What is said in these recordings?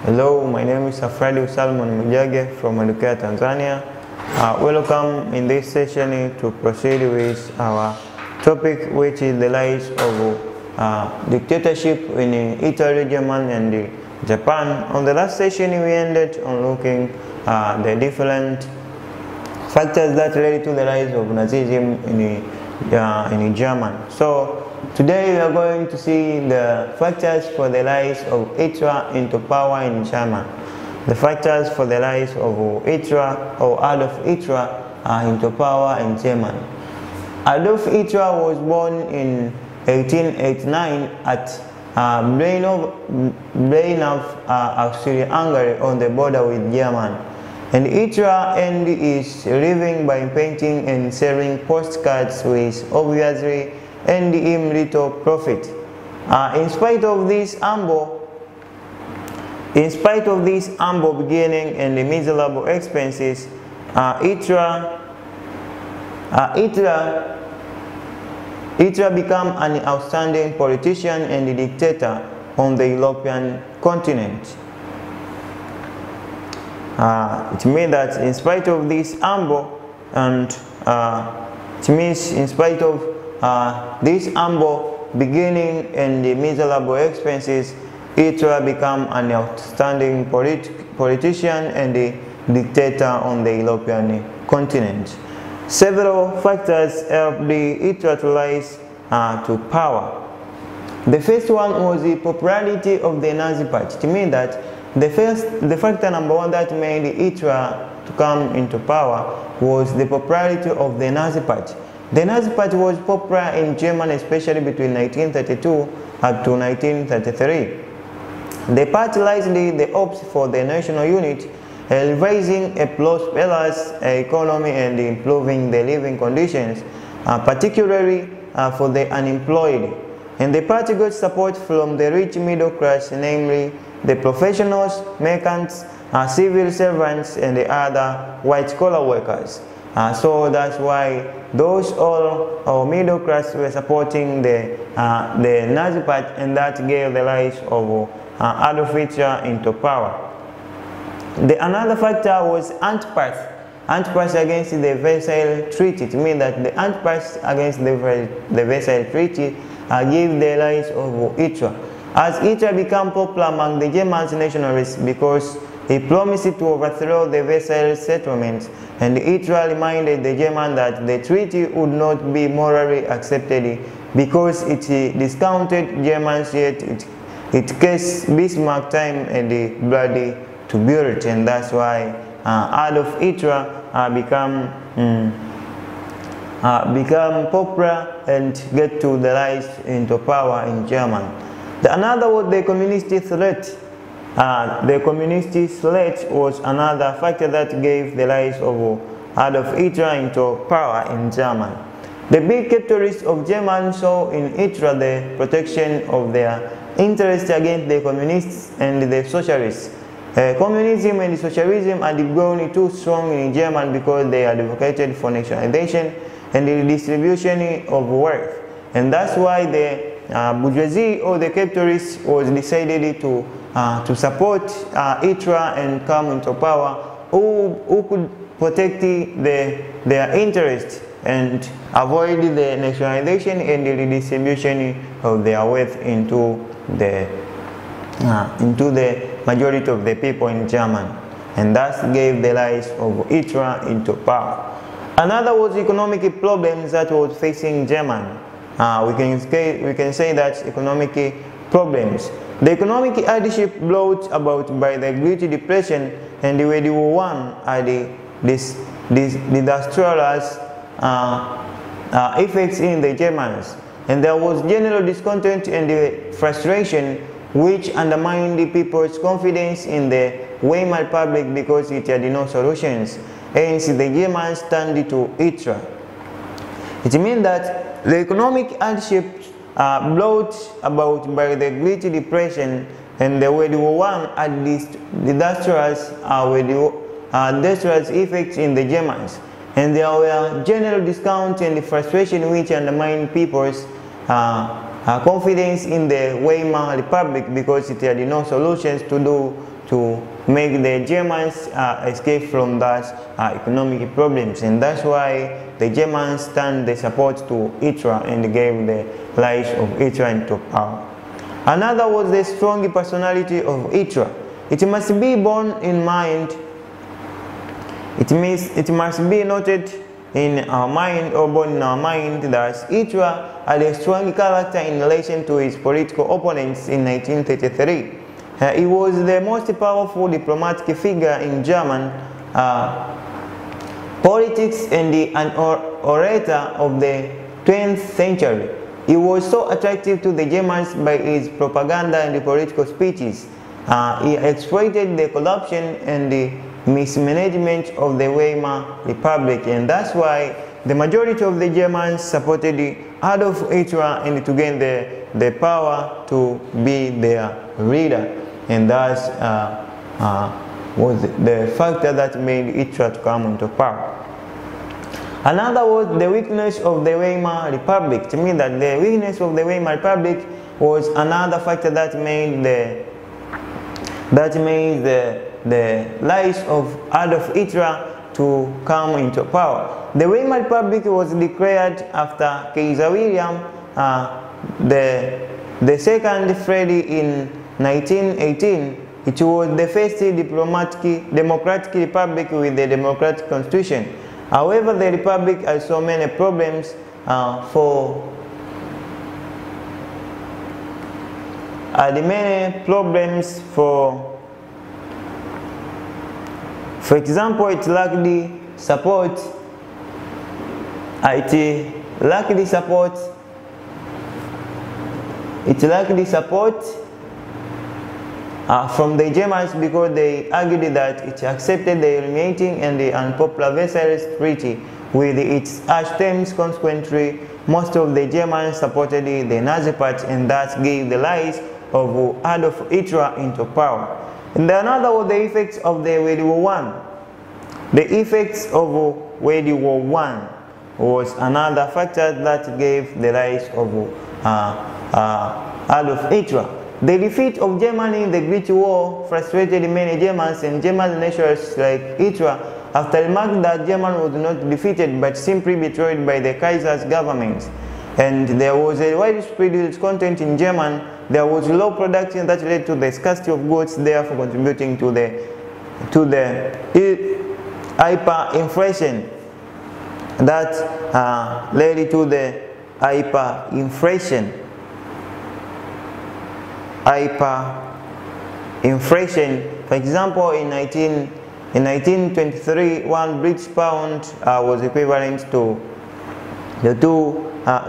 Hello, my name is Afradi Salmon Mujage from Edukea Tanzania. Welcome in this session to proceed with our topic, which is the rise of dictatorship in Italy, Germany, and Japan. On the last session, we ended on looking the different factors that led to the rise of Nazism in Germany. So today we are going to see the factors for the rise of Hitler into power in Germany. The factors for the rise of Hitler or Adolf Hitler into power in Germany. Adolf Hitler was born in 1889 at Brainhof, Austria-Hungary, on the border with Germany. And Hitler earned his living by painting and selling postcards, which obviously earned him little profit. In spite of this humble beginning and the miserable expenses, Hitler became an outstanding politician and a dictator on the European continent. It means that in spite of this humble and it means in spite of this humble beginning and the miserable expenses, Hitler became an outstanding politician and a dictator on the European continent. Several factors helped Hitler to rise to power. The first one was the popularity of the Nazi Party. It means that the factor number one that made Hitler to come into power was the popularity of the Nazi Party. The Nazi Party was popular in Germany, especially between 1932 up to 1933. The party raised the hopes for the national unity, raising a prosperous economy and improving the living conditions, particularly for the unemployed. And the party got support from the rich middle class, namely the professionals, merchants, civil servants, and the other white-collar workers. So that's why those all middle class were supporting the Nazi Party, and that gave the rise of Adolf Hitler into power. Another factor was anti-pass against the Versailles Treaty. It means that the anti-pass against the Versailles Treaty gave the rise of Hitler. As Hitler became popular among the German nationalists because he promised to overthrow the Versailles settlements, and Hitler reminded the Germans that the treaty would not be morally accepted because it discounted Germans, yet it cost Bismarck time and blood to build it, and that's why Adolf Hitler become popular and get to the rise into power in Germany. Another was the communist threat. The communist threat was another factor that gave the rise of Adolf Hitler into power in Germany. The big capitalists of Germany saw in Hitler the protection of their interests against the communists and the socialists. Communism and socialism had grown too strong in Germany because they advocated for nationalization and the distribution of wealth. And that's why the bourgeoisie or the capitalists was decided to support Hitler and come into power, who could protect their interests and avoid the nationalization and the redistribution of their wealth into the majority of the people in Germany, and thus gave the rise of Hitler into power. Another was economic problems that was facing Germany. We can say that economic problems. The economic hardship brought about by the Great Depression and the World War I had this disastrous effects in the Germans, and there was general discontent and frustration, which undermined the people's confidence in the Weimar Republic because it had no solutions. Hence, the Germans turned to Hitler. It means that the economic hardship brought about by the Great Depression and the World War I had this disastrous effects in the Germans, and there were general discount and frustration which undermined people's confidence in the Weimar Republic because it had no solutions to do to make the Germans escape from that economic problems, and that's why the Germans turned the support to Hitler and gave the rise of Hitler into power. Another was the strong personality of Hitler. It must be borne in mind. It must be noted in our mind, or born in our mind, that Hitler had a strong character in relation to his political opponents in 1933. He was the most powerful diplomatic figure in German politics and an orator of the 20th century. He was so attractive to the Germans by his propaganda and political speeches. He exploited the corruption and the mismanagement of the Weimar Republic, and that's why the majority of the Germans supported Adolf Hitler and to gain the power to be their leader, and that was the factor that made Hitler to come into power. Another was the weakness of the Weimar Republic. To me, that the weakness of the Weimar Republic was another factor that made the rise of Adolf Hitler to come into power. The Weimar Republic was declared after Kaiser William the second Friday in 1918. It was the first democratic republic with a democratic constitution. However, the republic had so many problems for example, it lacked the support. From the Germans, because they argued that it accepted the humiliating and the unpopular Versailles Treaty with its harsh terms. Consequently, most of the Germans supported the Nazi Party, and that gave the rise of Adolf Hitler into power. And another was the effects of the World War I. The effects of World War I was another factor that gave the rise of Adolf Hitler. The defeat of Germany in the Great War frustrated many Germans, and German nationalists like Hitler, after remarking that Germany was not defeated but simply betrayed by the Kaiser's government. And there was a widespread discontent in Germany. There was low production that led to the scarcity of goods, therefore contributing to the hyperinflation that led to the hyperinflation. For example, in 1923, 1 British pound was equivalent to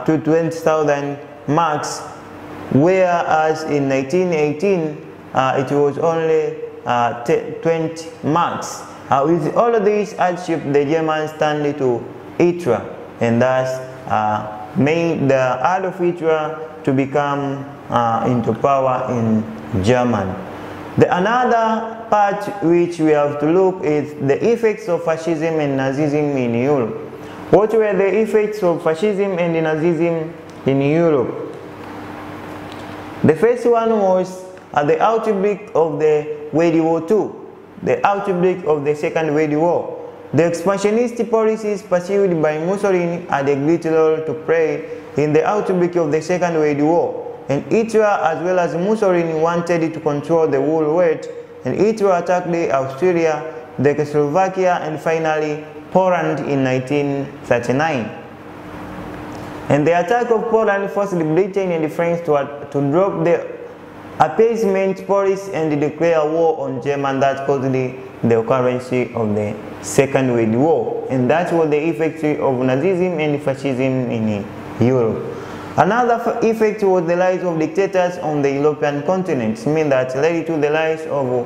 20,000 marks, whereas in 1918 it was only 20 marks. With all of these hardship, the Germans turned to Hitler, and thus made the Adolf Hitler to become into power in Germany. Another part which we have to look is the effects of fascism and Nazism in Europe. What were the effects of fascism and Nazism in Europe? The first one was at the outbreak of the World War II, the outbreak of the Second World War. The expansionist policies pursued by Mussolini had a great role to play in the outbreak of the Second World War. And Hitler, as well as Mussolini, wanted to control the whole world, and Hitler attacked Austria, Czechoslovakia, and finally Poland in 1939. And the attack of Poland forced Britain and France to drop the appeasement policy and declare war on Germany. That caused the occurrence of the Second World War, and that was the effect of Nazism and fascism in Europe. Another effect was the rise of dictators on the European continent, meaning that led to the rise of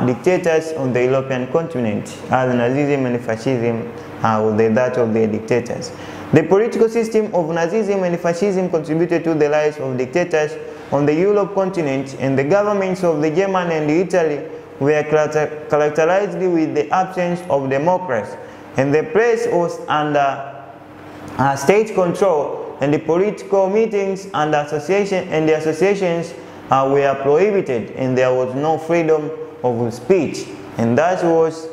dictators on the European continent, as Nazism and fascism was that of the dictators. The political system of Nazism and fascism contributed to the rise of dictators on the Europe continent, and the governments of the Germany and Italy were characterized with the absence of democracy, and the press was under state control, and the political meetings and the associations were prohibited, and there was no freedom of speech, and that was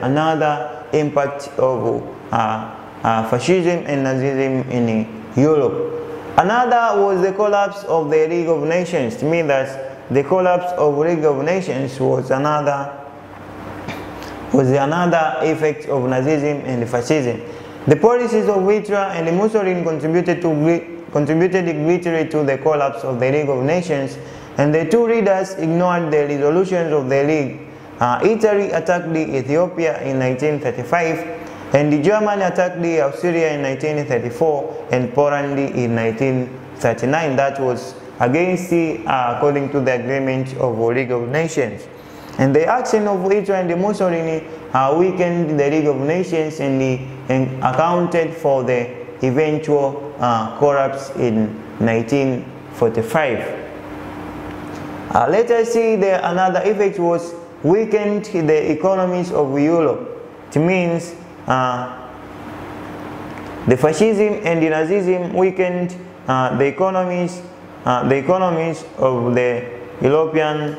another impact of fascism and Nazism in Europe. Another was the collapse of the League of Nations. To me, that the collapse of League of Nations was another effect of Nazism and fascism. The policies of Hitler and Mussolini contributed greatly to the collapse of the League of Nations, and the two leaders ignored the resolutions of the League. Italy attacked Ethiopia in 1935, and Germany attacked Austria in 1934, and Poland in 1939. That was against according to the agreement of the League of Nations. And the action of Hitler and Mussolini weakened the League of Nations and accounted for the eventual collapse in 1945. Let us see another effect was weakened the economies of Europe. It means the fascism and the Nazism weakened the economies of the European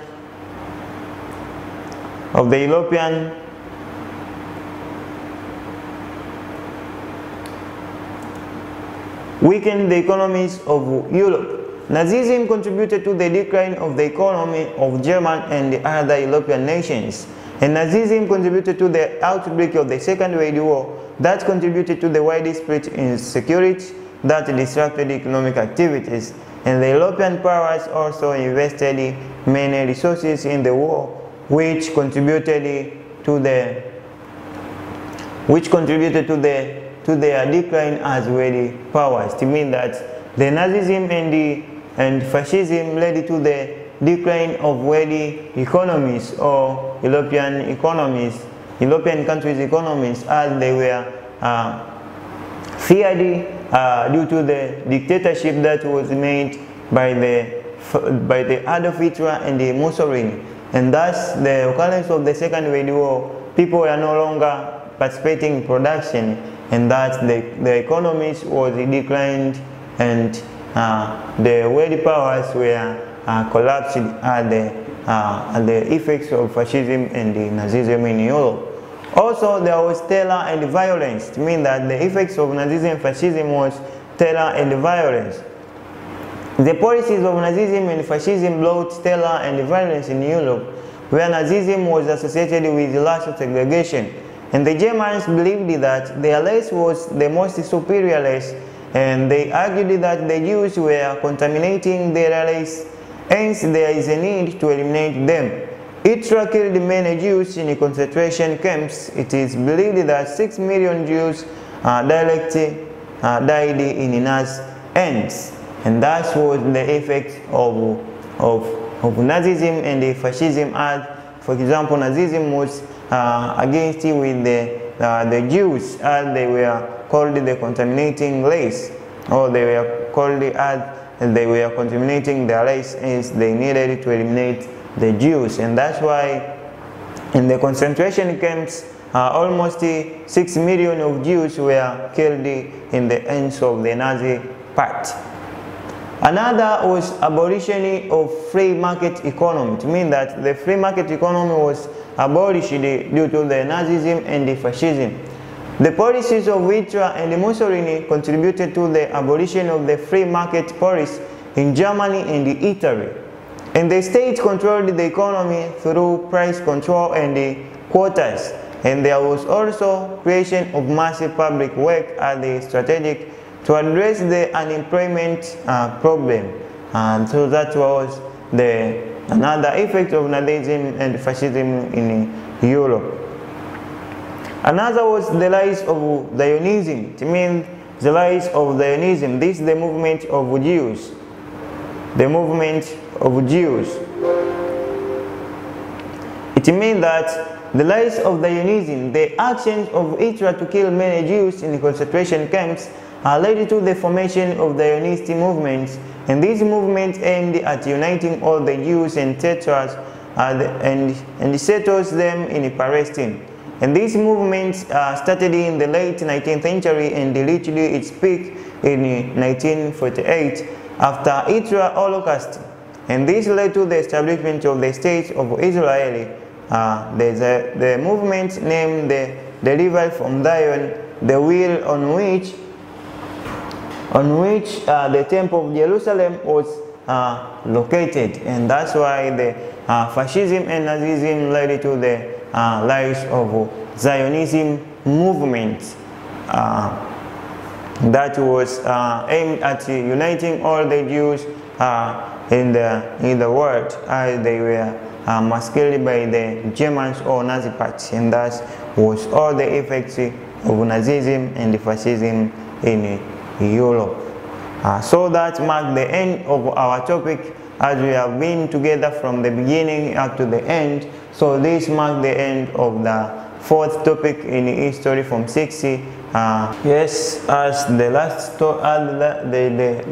weakened the economies of Europe. Nazism contributed to the decline of the economy of Germany and the other European nations, and Nazism contributed to the outbreak of the Second World War that contributed to the widespread insecurity that disrupted economic activities, and the European powers also invested many resources in the war, which contributed to their decline as world powers. To mean that the Nazism and fascism led to the decline of world economies or European countries' economies, as they were feared due to the dictatorship that was made by the Adolf Hitler and the Mussolini. And thus, the occurrence of the Second World War, people were no longer participating in production, and that the economies was declined, and the world powers were collapsed at the effects of fascism and the Nazism in Europe. Also, there was terror and violence. It means that the effects of Nazism and fascism was terror and violence. The policies of Nazism and fascism brought terror and violence in Europe, where Nazism was associated with racial segregation, and the Germans believed that their race was the most superior race, and they argued that the Jews were contaminating their race, hence there is a need to eliminate them. Hitler killed many Jews in concentration camps. It is believed that 6 million Jews died in Nazi hands, and that was the effect of Nazism and the fascism. As, for example, Nazism was against with the Jews, as they were called the contaminating race, or they were called as they were contaminating their race, as they needed to eliminate the Jews. And that's why in the concentration camps almost 6 million of Jews were killed in the hands of the Nazi Party. Another was abolition of free market economy. It means that the free market economy was abolished due to the Nazism and the fascism. The policies of Hitler and Mussolini contributed to the abolition of the free market policy in Germany and Italy. And the state controlled the economy through price control and the quotas. And there was also creation of massive public work as the strategic to address the unemployment problem. And so that was another effect of Nazism and fascism in Europe. Another was the rise of Zionism. It means the rise of Zionism. This is the movement of Jews. The movement of Jews. It means that the rise of Zionism, the actions of Hitler to kill many Jews in the concentration camps, led to the formation of the Zionist movements, and these movements aimed at uniting all the Jews and Tatars and settles them in Palestine. And these movements started in the late 19th century and reached its peak in 1948 after Hitler's Holocaust. and this led to the establishment of the State of Israel. The movement named the delivery from Zion, the wheel on which the Temple of Jerusalem was located, and that's why the fascism and Nazism led to the rise of Zionism movement that was aimed at uniting all the Jews in the world, as they were massacred by the Germans or Nazi party, and that was all the effects of Nazism and fascism in Europe. So that marked the end of our topic, as we have been together from the beginning up to the end. So this marked the end of the fourth topic in history from 60. Yes, as the last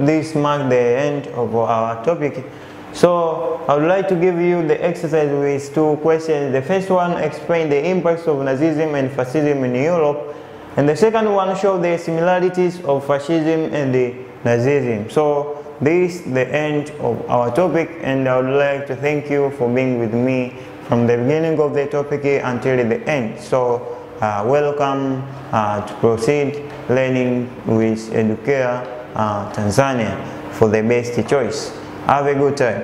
this marked the end of our topic. So I would like to give you the exercise with two questions. The first one, explain the impacts of Nazism and fascism in Europe, and the second one, show the similarities of fascism and the Nazism. So this is the end of our topic, and I would like to thank you for being with me from the beginning of the topic until the end. So welcome to proceed learning with Edukea Tanzania for the best choice. Have a good time.